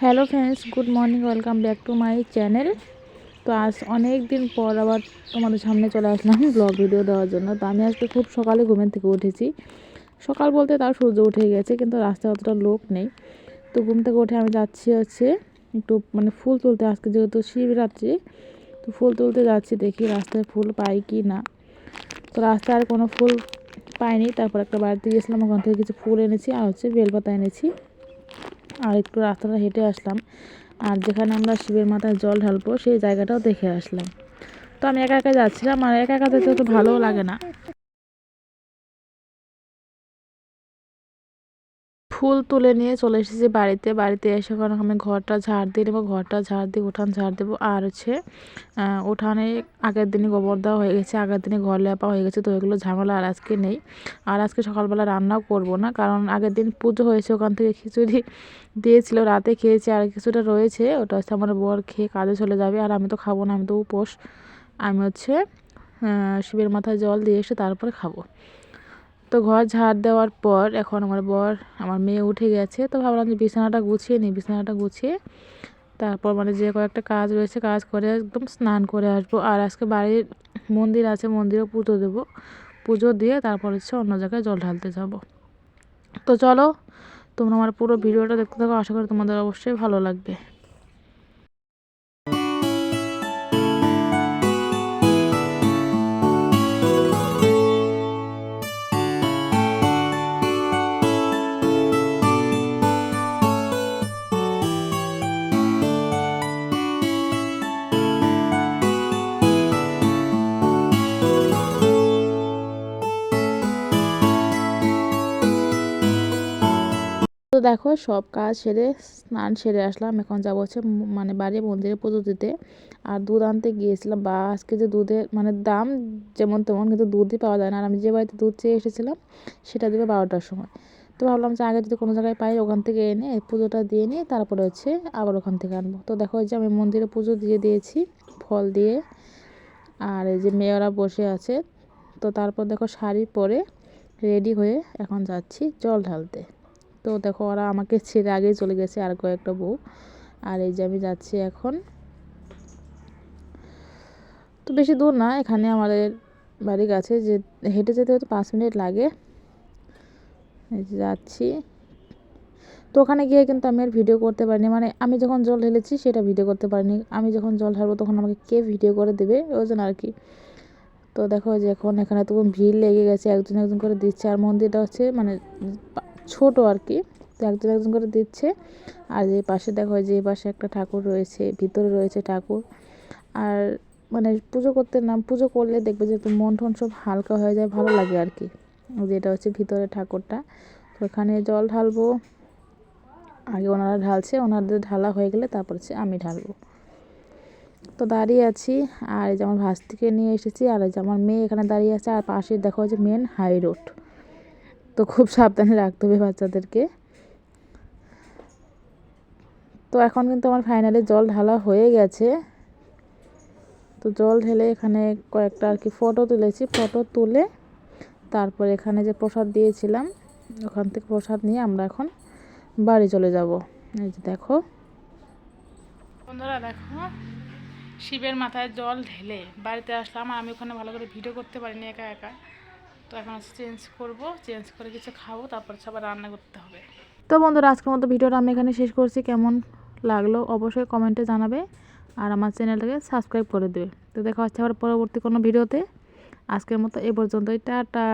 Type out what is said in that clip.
Hello friends, good morning, welcome back to my channel. তো আজ অনেক দিন পর আবার তোমাদের সামনে চলে আসলাম ব্লগ ভিডিও দেওয়ার জন্য। তো আমি আজকে খুব সকালে ঘুমের থেকে উঠেছি। সকাল বলতে তাও সূর্য উঠে গেছে, কিন্তু রাস্তায় অতটা লোক নেই। তো ঘুম থেকে উঠে আমি যাচ্ছি একটু ফুল তুলতে। আজকে যেহেতু শিবরাত্রি, তো ফুল তুলতে যাচ্ছি, দেখি রাস্তায় ফুল পাই কি না। তো রাস্তায় আর কোনো ফুল পাইনি। তারপর একটা বাড়িতে গিয়েছিলাম, ওখান থেকে কিছু ফুল এনেছি আর বেলপাতা এনেছি। আর একটু রাস্তাটা হেঁটে আসলাম, আর যেখানে আমরা শিবের মাথায় জল ঢালবো সেই জায়গাটাও দেখে আসলাম। তো আমি একা একা যাচ্ছিলাম, আর একা একা যেতে তো ভালোও লাগে না। ফুল তুলে নিয়ে চলে এসেছি বাড়িতে এসে এখন আমি ঘরটা ঝাড় দিয়ে নেবো। ঘরটা ঝাড় দিয়ে উঠান ঝাড় দেবো। আর উঠানে আগের দিনই গোবর দেওয়া হয়ে গেছে, আগের দিনে ঘর লেপা হয়ে গেছে। তো এগুলো ঝামেলা আর আজকে নেই। আর আজকে সকালবেলা রান্নাও করব না, কারণ আগের দিন পুজো হয়েছে, ওখান থেকে খিচুড়ি দিয়েছিল, রাতে খেয়েছি। আর কিছুটা রয়েছে, ওটা আমার বর খেয়ে কাজে চলে যাবে। আর আমি তো খাবো না, আমি তো উপোস। আমি শিবের মাথায় জল দিয়ে এসে তারপরে খাবো। তো ঘর ঝাড় দেওয়ার পর এখন আমার মেয়ে উঠে গেছে। তো ভাবলাম যে বিছানাটা গুছিয়ে নিই। বিছানাটা গুছিয়ে তারপর যে কয়েকটা কাজ রয়েছে কাজ করে একদম স্নান করে আসবো। আর আজকে বাড়ির মন্দির আছে, মন্দিরেও পুজো দেবো। পুজো দিয়ে তারপর অন্য জায়গায় জল ঢালতে যাব। তো চলো, তোমরা আমার পুরো ভিডিওটা দেখতে থাকো, আশা করি তোমাদের অবশ্যই ভালো লাগবে। তো দেখো, সব কাজ সেরে স্নান সেরে আসলাম। এখন যাবো বাড়ির মন্দিরে পুজো দিতে। আর দুধ আনতে গিয়েছিলাম, বা আজকে যে দুধের দাম যেমন তেমন, কিন্তু দুধই পাওয়া যায় না। আর আমি যে বাড়িতে দুধ চেয়ে এসেছিলাম সেটা দেবে 12টার সময়। তো ভাবলাম যে আগে যদি কোনো জায়গায় পাই ওখান থেকে এনে পুজোটা দিয়ে নিয়ে তারপরে আবার ওখান থেকে আনবো। তো দেখো যে আমি মন্দিরে পুজো দিয়ে দিয়েছি ফল দিয়ে। আর এই যে মেয়েরা বসে আছে। তো তারপর দেখো শাড়ি পরে রেডি হয়ে এখন যাচ্ছি জল ঢালতে। তো দেখো ওরা আমাকে ছেড়ে আগেই চলে গেছে, আর কয়েকটা বউ। আর এই যে আমি যাচ্ছি এখন। তো বেশি দূর না, এখানে আমাদের বাড়ির কাছে, যে হেঁটে যেতে হয়তো 5 মিনিট লাগে। এই যে যাচ্ছি। তো ওখানে গিয়ে কিন্তু আমি আর ভিডিও করতে পারিনি, আমি যখন জল ঢেলেছি সেটা ভিডিও করতে পারিনি। আমি যখন জল ঢালবো তখন আমাকে কে ভিডিও করে দেবে, ওই জন্য আর কি। তো দেখো যে এখন এখানে তখন ভিড় লেগে গেছে, একজন একজন করে দিচ্ছে। আর মন্দিরটা ছোট আর কি, তো একজন একজন করে দিচ্ছে। আর যে পাশে দেখো, যে পাশে একটা ঠাকুর রয়েছে, ভিতরে রয়েছে ঠাকুর। আর পুজো করলে দেখবে যে একটু মন টন সব হালকা হয়ে যায়, ভালো লাগে আর কি। যেটা ভিতরে ঠাকুরটা। তো এখানে জল ঢালবো। আগে ওনারা ঢালছে, ওনাদের ঢালা হয়ে গেলে তারপর আমি ঢালবো। তো দাঁড়িয়ে আছি। আর এই যে আমার ভাস্তিকে নিয়ে এসেছি, আর এই যে আমার মেয়ে এখানে দাঁড়িয়ে আছে। আর পাশে দেখো যে মেন হাই রোড। তো খুব সাবধানে রাখতে হবে বাচ্চাদেরকে। তো এখন কিন্তু আমার ফাইনালি জল ঢালা হয়ে গেছে। তো জল ঢেলে এখানে কয়েকটা আর কি ফটো তুলেছি। ফটো তুলে তারপর এখানে যে প্রসাদ দিয়েছিলাম, ওখান থেকে প্রসাদ নিয়ে আমরা এখন বাড়ি চলে যাব। এই যে দেখো বন্ধুরা, দেখো শিবের মাথায় জল ঢেলে বাড়িতে আসলাম। আর আমি ওখানে ভালো করে ভিডিও করতে পারিনি একা একা। তো এখন চেঞ্জ করব, চেঞ্জ করে কিছু খাবো, তারপর আবার রান্না করতে হবে। তো বন্ধুরা, আজকের মতো ভিডিওটা আমি এখানে শেষ করছি। কেমন লাগলো অবশ্যই কমেন্টে জানাবে, আর আমার চ্যানেলটাকে সাবস্ক্রাইব করে দেবে। তো দেখা হচ্ছে আবার পরবর্তী কোনো ভিডিওতে। আজকের মতো এই পর্যন্তই, টাটা।